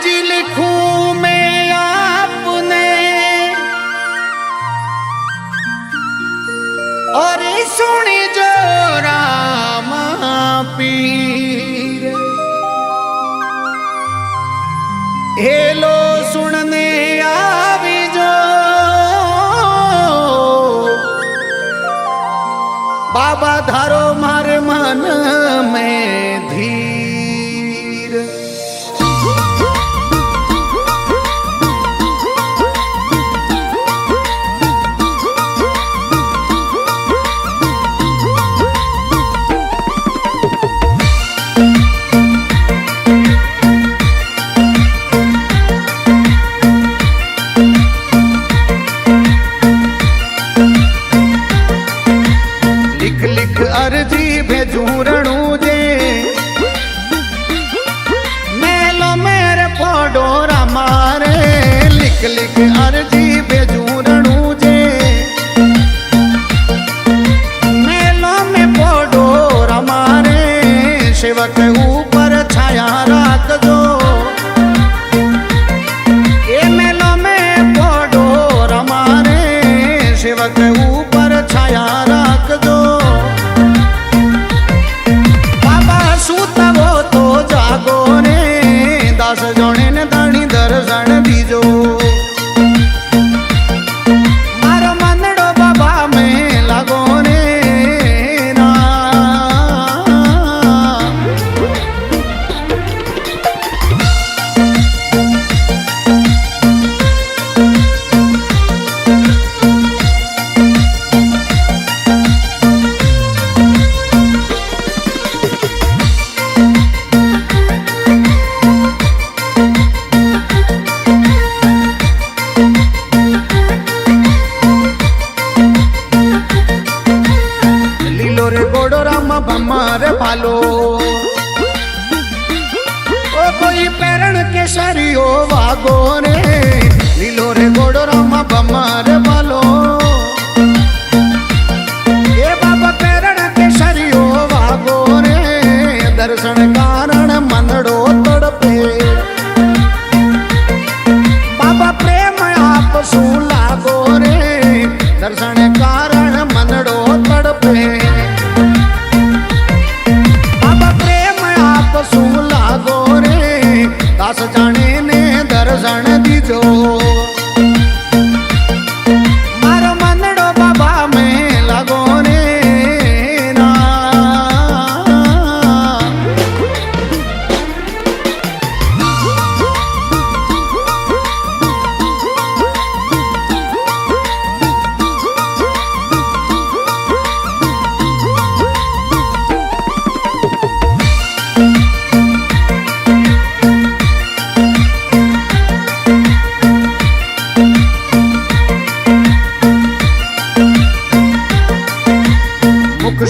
जी लिखूं मैं आपने और सुनी जो रामा पीर हेलो सुनने आवी जो बाबा धारो मारे मन में धीर अर्जी भेजू रणू जे मेलो मेरे फोडोरा मारे लिख लिख अर्जी भेजू रणू जे मेलो में फोडोरा मारे सेवक ऊपर छाया राख दो ये मेलो में फोडोरा मारे सेवक ऊपर छाया राख दो दास जोने ने दाणी दर्शन दीजो मारो मनड़ो बाबा में लागो ने भमार भालो ओ कोई पैरण के सरियो वागो रे लीलो रे गोड़ो रामा भमार भालो ये बाबा पैरण के सरियो वागो रे दर्शन कारण मनड़ो तड़पे बाबा प्रेम आप सू लागो रे दर्शन कारण मनड़ो तड़पे लागो रे दास जाने ने दर्शन दीजो मारो मनड़ो बाबा में लागो रे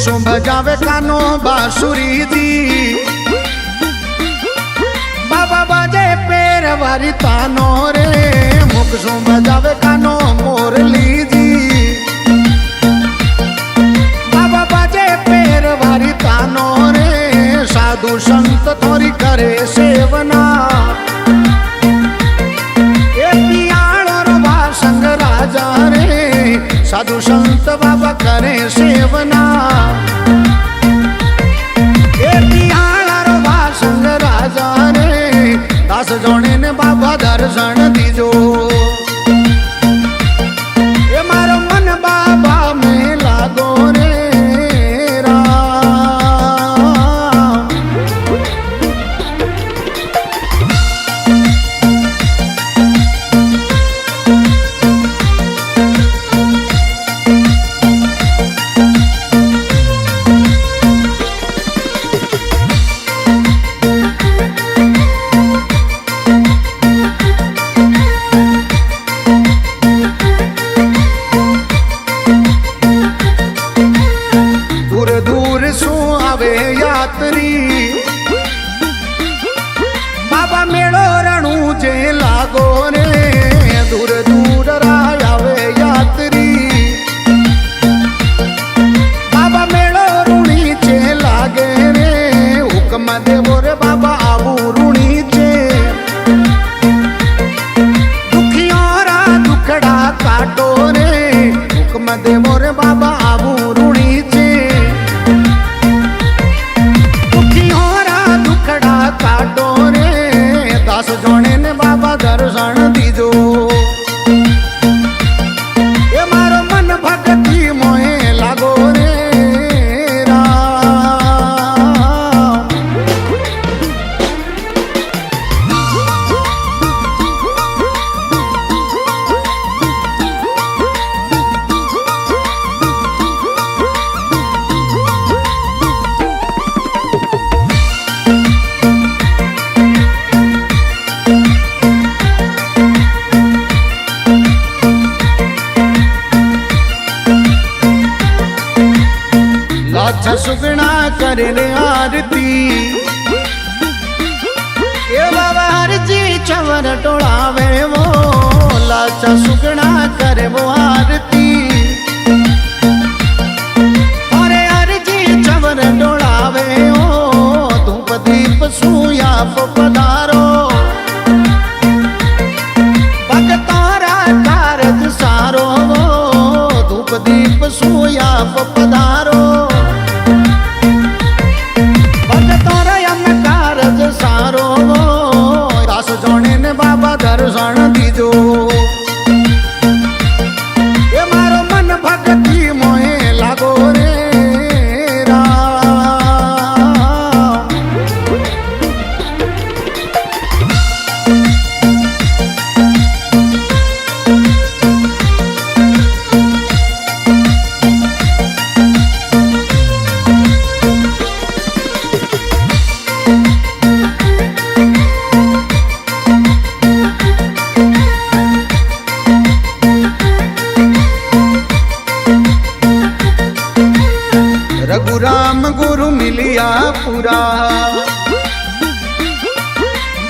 शुभ जावे कानो बांसुरी जी बाबा बाजे पैर वारी तानो रे मुख शुभ जावे कानो मोरली जी बाबा बाजे पैर वारी तानो रे साधु संत थोड़ी करे सेवना ये पियाणो वासंग राजा रे साधु संत बाबा करे सेवना ये पियाणो वासंग राजा रे दास जोने ने बाबा दर्शन दीजो ये मारो मन बाबा में लागो रे જોણે ને બાબા દર્શન દીધો એ મારો મન ભક્તિ મોહે લાગો રે सुगना करे आरती ए बाबा हर जी चवर टोड़ावे वो लाचा सुगना करे वो आरती अरे हर जी चवर टोड़ावे ओ धूप दीप सूया पधारो भगतारा कारज सारो वो धूप दीप सूया पधारो सारो दास जोणे ने बाबा दर्शन दीजो ये मारो मन भक्ति मोहे लागो रे रघुराम गुरु मिलिया पूरा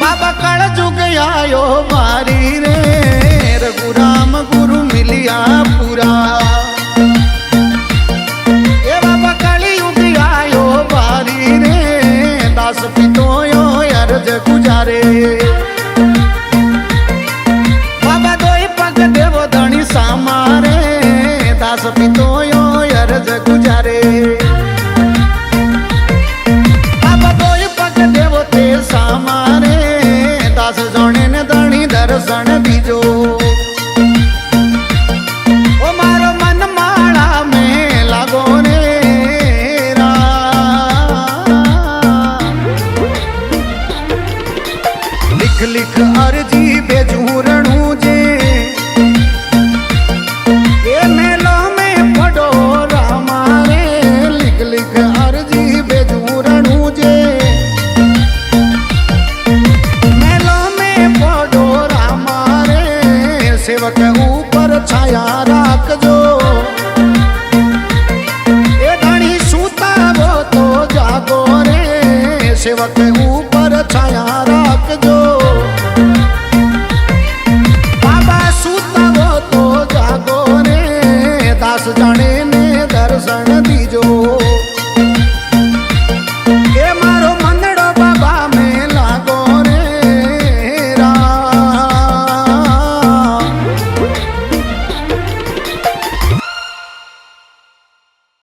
बाबा कल जुग आयो बारी रे रघुराम गुरु मिलिया पूरा ए बाबा कली युग आयो बारी रे दास पितो यो अर्ज गुजारे बाबा दोई पग देवो धनी सामारे दास पितो यो अर्ज गुजारे सामारे दास जोणे ने धणी दर्शन दीजो ओ मारो मन माला में लागो रे लिख लिख अर्जी भेजू रणू जे ये मेलो में पढ़ो रामा रे लिख लिख अर्जी भेजू रणू जे सेवक ऊपर छाया राखजो ए धनी सूता वो तो जागो रे सेवक ऊपर